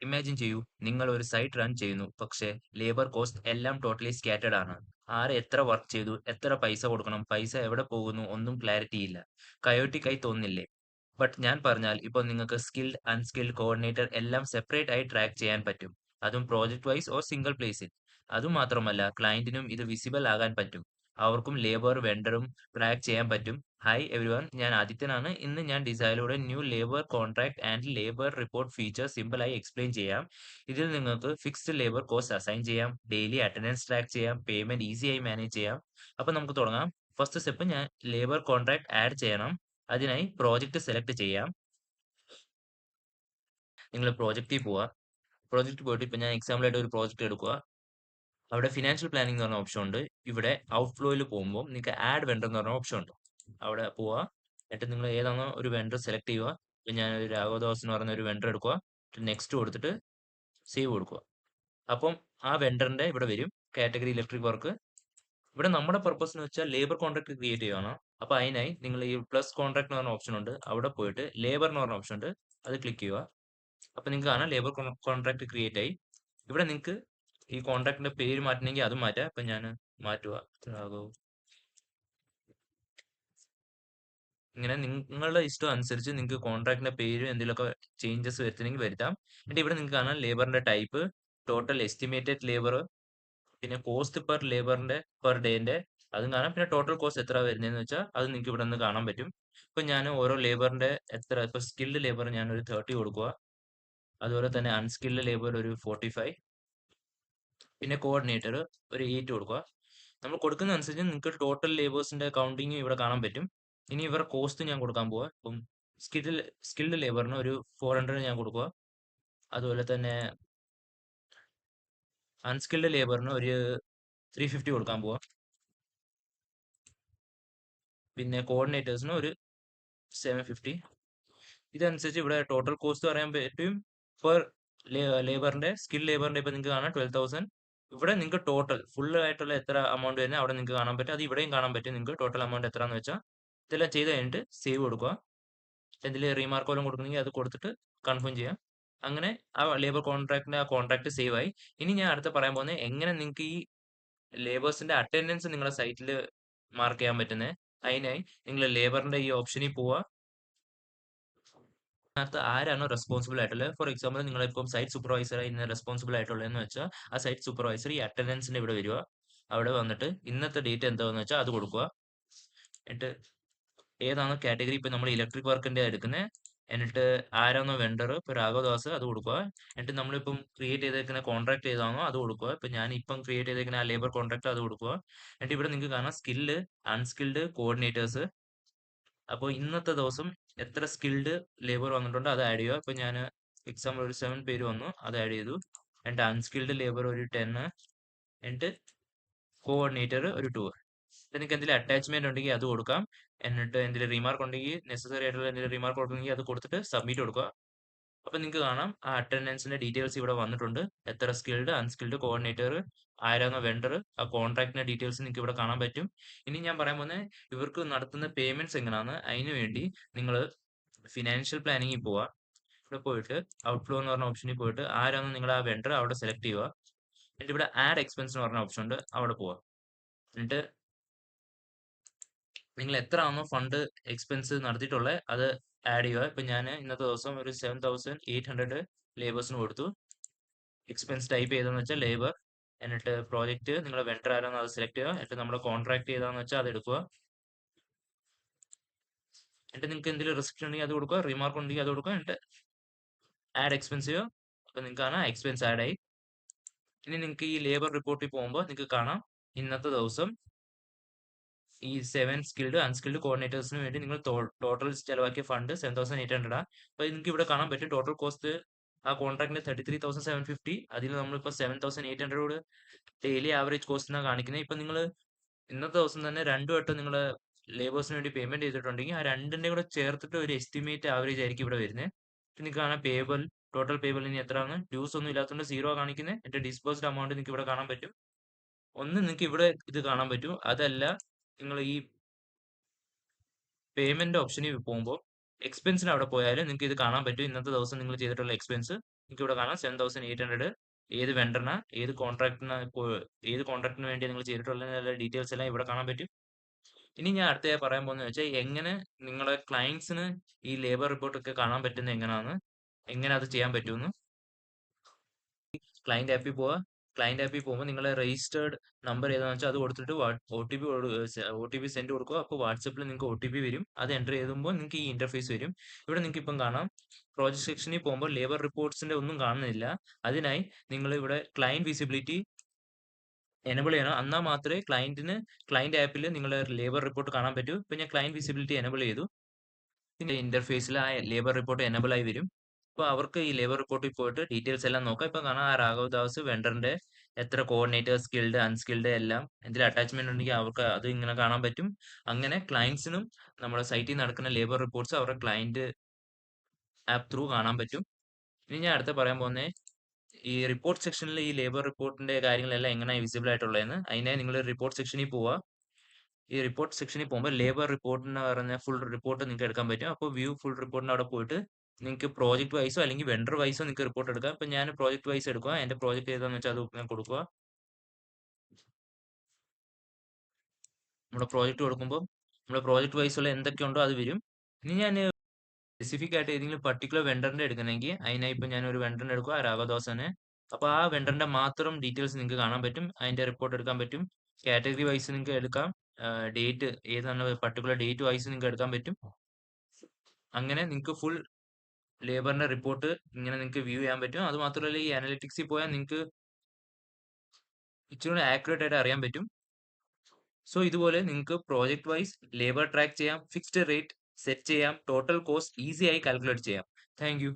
Imagine ചെയ്യൂ, നിങ്ങൾ ഒരു സൈറ്റ് റൺ ചെയ്യുന്നു, പക്ഷേ ലേബർ കോസ്റ്റ് എല്ലാം ടോട്ടലി സ്കാറ്റേഡ് ആണ്. ആര് എത്ര വർക്ക് ചെയ്തു, എത്ര പൈസ കൊടുക്കണം, പൈസ എവിടെ പോകുന്നു, ഒന്നും ക്ലാരിറ്റി ഇല്ല. കയോട്ടിക് ആയി തോന്നില്ലേ? ബട്ട് ഞാൻ പറഞ്ഞാൽ ഇപ്പോൾ നിങ്ങൾക്ക് സ്കിൽഡ് അൺസ്കിൽഡ് കോർഡിനേറ്റർ എല്ലാം സെപ്പറേറ്റ് ആയി ട്രാക്ക് ചെയ്യാൻ പറ്റും. അതും പ്രോജക്റ്റ് വൈസ് ഓർ സിംഗിൾ പ്ലേസിൽ. അതുമാത്രമല്ല, ക്ലയന്റിനും ഇത് വിസിബിൾ ആകാൻ പറ്റും. അവർക്കും ലേബർ വെണ്ടറും ട്രാക്ക് ചെയ്യാൻ പറ്റും. ഹായ് എവരിവൺ, ഞാൻ ആദിത്യനാണ്. ഇന്ന് ഞാൻ ഡിസൈനിലൂടെ new labour contract and labour report feature simple ആയി എക്സ്പ്ലെയിൻ ചെയ്യാം. ഇതിൽ നിങ്ങൾക്ക് ഫിക്സ്ഡ് ലേബർ കോസ്റ്റ് അസൈൻ ചെയ്യാം, ഡെയിലി അറ്റൻഡൻസ് ട്രാക്ക് ചെയ്യാം, പേയ്മെന്റ് ഈസി ആയി മാനേജ് ചെയ്യാം. അപ്പൊ നമുക്ക് തുടങ്ങാം. ഫസ്റ്റ് സ്റ്റെപ്പ്, ഞാൻ ലേബർ കോൺട്രാക്ട് ആഡ് ചെയ്യണം. അതിനായി പ്രോജക്റ്റ് സെലക്ട് ചെയ്യാം. നിങ്ങൾ പ്രോജക്റ്റിൽ പോവുക. പ്രോജക്റ്റ് പോയിട്ട് ഇപ്പൊ ഞാൻ എക്സാമ്പിൾ ആയിട്ട് ഒരു പ്രോജക്റ്റ് എടുക്കുക. അവിടെ ഫിനാൻഷ്യൽ പ്ലാനിംഗ് എന്ന് പറഞ്ഞ ഓപ്ഷൻ ഉണ്ട്. ഇവിടെ ഔട്ട്ഫ്ലോയിൽ പോകുമ്പോൾ നിങ്ങൾക്ക് ആഡ് വെണ്ടർ എന്ന് പറഞ്ഞ ഓപ്ഷൻ ഉണ്ട്. അവിടെ പോവുക. എന്നിട്ട് നിങ്ങൾ ഏതാണോ ഒരു വെണ്ടർ സെലക്ട് ചെയ്യുക. ഇപ്പൊ ഞാൻ ഒരു രാഘവദാസ് എന്ന് പറയുന്ന ഒരു വെണ്ടർ എടുക്കുക. നെക്സ്റ്റ് കൊടുത്തിട്ട് സേവ് കൊടുക്കുക. അപ്പം ആ വെണ്ടറിന്റെ ഇവിടെ വരും കാറ്റഗറി ഇലക്ട്രിക് വർക്ക്. ഇവിടെ നമ്മുടെ പർപ്പസ് എന്ന് വെച്ചാൽ ലേബർ കോൺട്രാക്ട് ക്രിയേറ്റ് ചെയ്യുകയാണ്. അപ്പൊ അതിനായി നിങ്ങൾ ഈ പ്ലസ് കോൺട്രാക്ട് എന്ന് പറഞ്ഞ ഓപ്ഷൻ ഉണ്ട്. അവിടെ പോയിട്ട് ലേബർ എന്ന് പറഞ്ഞ ഓപ്ഷൻ ഉണ്ട്. അത് ക്ലിക്ക് ചെയ്യുക. അപ്പൊ നിങ്ങൾക്ക് കാണാം ലേബർ കോൺട്രാക്ട് ക്രിയേറ്റ് ആയി. ഇവിടെ നിങ്ങൾക്ക് ഈ കോൺട്രാക്ടിന്റെ പേര് മാറ്റണമെങ്കിൽ അതും മാറ്റാം. ഇപ്പൊ ഞാൻ മാറ്റുക, രാഘവ്. ഇങ്ങനെ നിങ്ങളുടെ ഇഷ്ടം അനുസരിച്ച് നിങ്ങൾക്ക് കോൺട്രാക്ടിന്റെ പേര് എന്തെങ്കിലുമൊക്കെ ചേഞ്ചസ് വരുത്തണമെങ്കിൽ വരുത്താം. എന്നിട്ട് ഇവിടെ നിങ്ങൾക്ക് കാണാം ലേബറിന്റെ ടൈപ്പ്, ടോട്ടൽ എസ്റ്റിമേറ്റഡ് ലേബർ, പിന്നെ കോസ്റ്റ് പെർ ലേബറിന്റെ പെർ ഡേന്റെ അതും കാണാം. പിന്നെ ടോട്ടൽ കോസ്റ്റ് എത്ര വരുന്നതെന്ന് വെച്ചാൽ അത് നിങ്ങൾക്ക് ഇവിടെ നിന്ന് കാണാൻ പറ്റും. ഇപ്പൊ ഞാൻ ഓരോ ലേബറിന്റെ എത്ര, ഇപ്പൊ സ്കിൽഡ് ലേബർ ഞാൻ ഒരു 30 കൊടുക്കുക. അതുപോലെ തന്നെ അൺസ്കിൽഡ് ലേബർ ഒരു 45, പിന്നെ കോർഡിനേറ്റർ ഒരു 8 കൊടുക്കുക. നമ്മൾ കൊടുക്കുന്ന അനുസരിച്ച് നിങ്ങൾക്ക് ടോട്ടൽ ലേബേഴ്സിന്റെ കൗണ്ടിങ് ഇവിടെ കാണാൻ പറ്റും. ഇനി ഇവരുടെ കോസ്റ്റ് ഞാൻ കൊടുക്കാൻ പോവാ. ഇപ്പം സ്കിൽഡ് ലേബറിന് ഒരു 400 ഞാൻ കൊടുക്കുക. അതുപോലെ തന്നെ അൺസ്കിൽഡ് ലേബറിന് ഒരു 350 കൊടുക്കാൻ പോവാ. പിന്നെ കോർഡിനേറ്റേഴ്സിന് ഒരു 750. ഇതനുസരിച്ച് ഇവിടെ ടോട്ടൽ കോസ്റ്റ് പറയാൻ പറ്റും. പെർ ലേബറിന്റെ ലേബറിന്റെ ഇപ്പൊ നിങ്ങൾക്ക് കാണാം 12,000. ഇവിടെ നിങ്ങൾക്ക് ടോട്ടൽ ഫുൾ ആയിട്ടുള്ള എത്ര എമൗണ്ട് വരുന്നത് അവിടെ നിങ്ങൾക്ക് കാണാൻ പറ്റും. അത് ഇവിടെയും കാണാൻ പറ്റും നിങ്ങൾക്ക് ടോട്ടൽ എമൗണ്ട് എത്രയാന്ന് വെച്ചാൽ. ഇതെല്ലാം ചെയ്ത് കഴിഞ്ഞിട്ട് സേവ് കൊടുക്കുക. എന്തെങ്കിലും റീമാർക്ക് വല്ലതും കൊടുക്കണമെങ്കിൽ അത് കൊടുത്തിട്ട് കൺഫേം ചെയ്യാം. അങ്ങനെ ആ ലേബർ കോൺട്രാക്ടിന്റെ ആ കോൺട്രാക്ട് സേവ് ആയി. ഇനി ഞാൻ അടുത്ത പറയാൻ പോകുന്നത് എങ്ങനെ നിങ്ങൾക്ക് ഈ ലേബേഴ്സിന്റെ അറ്റൻഡൻസ് നിങ്ങളുടെ സൈറ്റിൽ മാർക്ക് ചെയ്യാൻ പറ്റുന്നത്. അതിനായി നിങ്ങൾ ലേബറിന്റെ ഈ ഓപ്ഷനിൽ പോവുക. അതിനകത്ത് ആരാണോ റെസ്പോൺസിബിൾ ആയിട്ടുള്ളത്, ഫോർ എക്സാമ്പിൾ നിങ്ങളിപ്പം സൈറ്റ് സൂപ്പർവൈസർ ഇന്ന് റെസ്പോൺസിബിൾ ആയിട്ടുള്ളതെന്ന് വെച്ചാൽ ആ സൈറ്റ് സൂപ്പർവൈസർ ഈ അറ്റൻഡൻസിന്റെ ഇവിടെ വരിക. അവിടെ വന്നിട്ട് ഇന്നത്തെ ഡേറ്റ് എന്താണെന്ന് വെച്ചാൽ അത് കൊടുക്കുക. എന്നിട്ട് ഏതാണോ കാറ്റഗറി, ഇപ്പൊ നമ്മൾ ഇലക്ട്രിക് വർക്കിന്റെ എടുക്കുന്നത്, എന്നിട്ട് ആരാണോ വെണ്ടർ, ഇപ്പൊ രാഘവദാസ് അത് കൊടുക്കുക. എന്നിട്ട് നമ്മളിപ്പം ക്രിയേറ്റ് ചെയ്തേക്കുന്ന കോൺട്രാക്ട് ഏതാണോ അത് കൊടുക്കുക. ഇപ്പൊ ഞാൻ ഇപ്പം ക്രിയേറ്റ് ചെയ്തേക്കുന്ന ആ ലേബർ കോൺട്രാക്ട് അത് കൊടുക്കുക. എന്നിട്ട് ഇവിടെ നിങ്ങൾക്ക് കാണാം സ്കിൽഡ് അൺസ്കിൽഡ് കോർഡിനേറ്റേഴ്സ്. അപ്പോൾ ഇന്നത്തെ ദിവസം എത്ര സ്കിൽഡ് ലേബർ വന്നിട്ടുണ്ട് അത് ആഡ് ചെയ്യുക. ഇപ്പൊ ഞാൻ എക്സാമ്പിൾ ഒരു 7 പേര് വന്നു, അത് ആഡ് ചെയ്തു. എന്നിട്ട് അൺസ്കിൽഡ് ലേബർ ഒരു 10, എന്നിട്ട് കോർഡിനേറ്റർ ഒരു 2. നിങ്ങൾക്ക് എന്തെങ്കിലും അറ്റാച്ച്മെന്റ് ഉണ്ടെങ്കിൽ അത് കൊടുക്കാം. എന്നിട്ട് എന്തെങ്കിലും റിമാർക്ക് ഉണ്ടെങ്കിൽ, നെസസറി ആയിട്ടുള്ള എന്തെങ്കിലും റിമാർക്ക് കൊടുക്കണമെങ്കിൽ അത് കൊടുത്തിട്ട് സബ്മിറ്റ് കൊടുക്കുക. അപ്പൊ നിങ്ങൾക്ക് കാണാം ആ അറ്റൻഡൻസിന്റെ ഡീറ്റെയിൽസ് ഇവിടെ വന്നിട്ടുണ്ട്. എത്ര സ്കിൽഡ് അൺസ്കിൽഡ് കോർഡിനേറ്റർ, ആരാണോ വെണ്ടർ, ആ കോൺട്രാക്ടിന്റെ ഡീറ്റെയിൽസ് നിങ്ങൾക്ക് ഇവിടെ കാണാൻ പറ്റും. ഇനി ഞാൻ പറയാൻ പോകുന്നത് ഇവർക്ക് നടത്തുന്ന പേയ്മെന്റ്സ് എങ്ങനെയാണ്. അതിനു വേണ്ടി നിങ്ങൾ ഫിനാൻഷ്യൽ പ്ലാനിങ്ങിൽ പോവുക. ഇവിടെ പോയിട്ട് ഔട്ട്ഫ്ലോ എന്ന് പറഞ്ഞ ഓപ്ഷനിൽ പോയിട്ട് ആരാണോ നിങ്ങൾ ആ വെണ്ടർ അവിടെ സെലക്ട് ചെയ്യുക. എന്നിട്ട് ഇവിടെ ആഡ് എക്സ്പെൻസ് എന്ന് പറഞ്ഞ ഓപ്ഷൻ ഉണ്ട്, അവിടെ പോവുക. എന്നിട്ട് നിങ്ങൾ എത്ര ആണോ ഫണ്ട് എക്സ്പെൻസ് നടത്തിയിട്ടുള്ളത് അത് ആഡ് ചെയ്യുക. ഇപ്പൊ ഞാൻ ഇന്നത്തെ ദിവസം ഒരു 7,800 ലേബേഴ്സിന് കൊടുത്തു. എക്സ്പെൻസ് ടൈപ്പ് ചെയ്തെന്ന് വെച്ചാൽ ലേബർ. എന്നിട്ട് പ്രോജക്റ്റ് നിങ്ങളുടെ വെണ്ടർ ആരാന്ന് അത് സെലക്ട് ചെയ്യുക. എന്നിട്ട് നമ്മുടെ കോൺട്രാക്ട് ചെയ്താന്ന് വെച്ചാൽ അത് എടുക്കുക. എന്നിട്ട് നിങ്ങൾക്ക് എന്തെങ്കിലും റെസ്ട്രിക്ഷൻ ഉണ്ടെങ്കിൽ അത് കൊടുക്കുക, റിമാർക്ക് ഉണ്ടെങ്കിൽ അത് കൊടുക്കുക. എന്നിട്ട് ആഡ് എക്സ്പെൻസ് ചെയ്യുക. അപ്പൊ നിങ്ങൾക്ക് കാണാം എക്സ്പെൻസ് ആഡ് ആയി. ഇനി നിങ്ങൾക്ക് ഈ ലേബർ റിപ്പോർട്ടിൽ പോകുമ്പോൾ നിങ്ങൾക്ക് കാണാം ഇന്നത്തെ ദിവസം ഈ 7 സ്കിൽഡ് അൺസ്കിൽഡ് കോർഡിനേറ്റേഴ്സിന് വേണ്ടി നിങ്ങൾ ടോട്ടൽ ചെലവാക്കിയ ഫണ്ട് 7,800 ആണ്. അപ്പൊ നിങ്ങൾക്ക് ഇവിടെ കാണാൻ പറ്റും ടോട്ടൽ കോസ്റ്റ് ആ കോൺട്രാക്ടിന്റെ 33,750. അതിൽ നമ്മളിപ്പോ 7,800 ഡെയിലി ആവറേജ് കോസ്റ്റ് എന്നാണ് കാണിക്കുന്നത്. ഇപ്പൊ നിങ്ങൾ ഇന്നത്തെ ദിവസം തന്നെ 2 വട്ടം നിങ്ങൾ ലേബേഴ്സിന് വേണ്ടി പേയ്മെന്റ് ചെയ്തിട്ടുണ്ടെങ്കിൽ ആ രണ്ടിന്റെ കൂടെ ചേർത്തിട്ട് ഒരു എസ്റ്റിമേറ്റ് ആവറേജ് ആയിരിക്കും ഇവിടെ വരുന്നത്. നിങ്ങൾക്ക് കാണാം പേബിൾ, ടോട്ടൽ പേബിൾ ഇനി എത്രയാണ്, ഡ്യൂസ് ഒന്നും ഇല്ലാത്തതുകൊണ്ട് 0 കാണിക്കുന്നത്. എന്നിട്ട് ഡിസ്ബേഴ്സ്ഡ് എമൗണ്ട് നിങ്ങൾക്ക് ഇവിടെ കാണാൻ പറ്റും. ഒന്ന് നിങ്ങൾക്ക് ഇവിടെ ഇത് കാണാൻ പറ്റും. അതല്ല, നിങ്ങൾ ഈ പേയ്മെന്റ് ഓപ്ഷനിൽ പോകുമ്പോൾ എക്സ്പെൻസിന് അവിടെ പോയാൽ നിങ്ങൾക്ക് ഇത് കാണാൻ പറ്റും. ഇന്നത്തെ ദിവസം നിങ്ങൾ ചെയ്തിട്ടുള്ള എക്സ്പെൻസ് നിങ്ങൾക്ക് ഇവിടെ കാണാം 7,800 ഏത് വെണ്ടറിനാ, ഏത് കോൺട്രാക്ടിന് വേണ്ടി നിങ്ങൾ ചെയ്തിട്ടുള്ള ഡീറ്റെയിൽസ് എല്ലാം ഇവിടെ കാണാൻ പറ്റും. ഇനി ഞാൻ അടുത്തതായി പറയാൻ പോകുന്നത് വെച്ചാൽ എങ്ങനെ നിങ്ങളെ ക്ലയൻസിന് ഈ ലേബർ റിപ്പോർട്ട് ഒക്കെ കാണാൻ പറ്റുന്നത് എങ്ങനെ അത് ചെയ്യാൻ പറ്റുമെന്ന്. ക്ലയന്റ് ആപ്പിൽ പോവുക. ക്ലയന്റ് ആപ്പിൽ പോകുമ്പോൾ നിങ്ങളെ രജിസ്റ്റേർഡ് നമ്പർ ഏതാണെന്ന് വെച്ചാൽ അത് കൊടുത്തിട്ട് ഒ ടി പി സെൻഡ് കൊടുക്കുക. അപ്പോൾ വാട്സപ്പിൽ നിങ്ങൾക്ക് OTP വരും. അത് എൻ്റർ ചെയ്യുമ്പോൾ നിങ്ങൾക്ക് ഈ ഇന്റർഫേസ് വരും. ഇവിടെ നിങ്ങൾക്ക് ഇപ്പം കാണാം പ്രോജക്ട് സെക്ഷനിൽ പോകുമ്പോൾ ലേബർ റിപ്പോർട്ട്സിന്റെ ഒന്നും കാണുന്നില്ല. അതിനായി നിങ്ങൾ ഇവിടെ ക്ലയന്റ് വിസിബിലിറ്റി എനബിൾ ചെയ്യണം. എന്നാൽ മാത്രമേ ക്ലയന്റ് ആപ്പിൽ നിങ്ങളുടെ ലേബർ റിപ്പോർട്ട് കാണാൻ പറ്റൂ. ഇപ്പം ഞാൻ ക്ലയന്റ് വിസിബിലിറ്റി എനബിൾ ചെയ്തു. പിന്നെ ഇന്റർഫേസിൽ ആ ലേബർ റിപ്പോർട്ട് എനബിൾ ആയി വരും. അപ്പോൾ അവർക്ക് ഈ ലേബർ റിപ്പോർട്ടിൽ പോയിട്ട് ഡീറ്റെയിൽസ് എല്ലാം നോക്കാം. ഇപ്പം കാണാം ആ രാഘവ് ദാസ് വെണ്ടറിന്റെ എത്ര കോർഡിനേറ്റർ, സ്കിൽഡ്, അൺസ്കിൽഡ് എല്ലാം എന്തെങ്കിലും അറ്റാച്ച്മെന്റ് ഉണ്ടെങ്കിൽ അവർക്ക് അത് ഇങ്ങനെ കാണാൻ പറ്റും. അങ്ങനെ ക്ലയൻസിനും നമ്മുടെ സൈറ്റിൽ നടക്കുന്ന ലേബർ റിപ്പോർട്ട്സ് അവരുടെ ക്ലയന്റ് ആപ്പ് ത്രൂ കാണാൻ പറ്റും. ഇനി ഞാൻ അടുത്ത പറയാൻ പോകുന്നത് ഈ റിപ്പോർട്ട് സെക്ഷനിൽ ഈ ലേബർ റിപ്പോർട്ടിന്റെ കാര്യങ്ങളെല്ലാം എങ്ങനെയാണ് വിസിബിൾ ആയിട്ടുള്ളതെന്ന്. അതിനായി നിങ്ങൾ റിപ്പോർട്ട് സെക്ഷനിൽ പോവുക. ഈ റിപ്പോർട്ട് സെക്ഷനിൽ പോകുമ്പോൾ ലേബർ റിപ്പോർട്ട് എന്ന് പറഞ്ഞ ഫുൾ റിപ്പോർട്ട് നിങ്ങൾക്ക് എടുക്കാൻ പറ്റും. അപ്പോൾ വ്യൂ ഫുൾ റിപ്പോർട്ടിന്റെ അവിടെ പോയിട്ട് നിങ്ങൾക്ക് പ്രോജക്റ്റ് വൈസോ അല്ലെങ്കിൽ വെണ്ടർ വൈസോ നിങ്ങൾക്ക് റിപ്പോർട്ട് എടുക്കാം. ഇപ്പം ഞാൻ പ്രോജക്റ്റ് വൈസ് എടുക്കുക. എൻ്റെ പ്രോജക്റ്റ് ഏതാണെന്ന് വെച്ചാൽ അത് ഞാൻ കൊടുക്കുക. നമ്മുടെ പ്രോജക്റ്റ് കൊടുക്കുമ്പോൾ നമ്മുടെ പ്രോജക്റ്റ് വൈസുള്ള എന്തൊക്കെയുണ്ടോ അത് വരും. ഇനി ഞാൻ സ്പെസിഫിക് ആയിട്ട് ഏതെങ്കിലും പർട്ടിക്കുലർ വെണ്ടറിന്റെ എടുക്കണമെങ്കിൽ അതിനായി ഇപ്പം ഞാൻ ഒരു വെണ്ടറിന്റെ എടുക്കുക, രാഘവദാസനെ. അപ്പോൾ ആ വെണ്ടറിന്റെ മാത്രം ഡീറ്റെയിൽസ് നിങ്ങൾക്ക് കാണാൻ പറ്റും. അതിന്റെ റിപ്പോർട്ട് എടുക്കാൻ പറ്റും. കാറ്റഗറി വൈസ് നിങ്ങൾക്ക് എടുക്കാം. ഡേറ്റ് ഏതാണ് പർട്ടിക്കുലർ ഡേറ്റ് വൈസ് നിങ്ങൾക്ക് എടുക്കാൻ പറ്റും. അങ്ങനെ നിങ്ങൾക്ക് ഫുൾ ലേബറിന്റെ റിപ്പോർട്ട് ഇങ്ങനെ നിങ്ങൾക്ക് വ്യൂ ചെയ്യാൻ പറ്റും. അത് മാത്രമല്ല ഈ അനലിറ്റിക്സിൽ പോയാൽ നിങ്ങൾക്ക് ഇച്ചിരി ആക്യുറേറ്റ് ആയിട്ട് അറിയാൻ പറ്റും. സോ ഇതുപോലെ നിങ്ങൾക്ക് പ്രോജക്റ്റ് വൈസ് ലേബർ ട്രാക്ക് ചെയ്യാം, ഫിക്സ്ഡ് റേറ്റ് സെറ്റ് ചെയ്യാം, ടോട്ടൽ കോസ്റ്റ് ഈസി ആയി കാൽക്കുലേറ്റ് ചെയ്യാം. Thank you.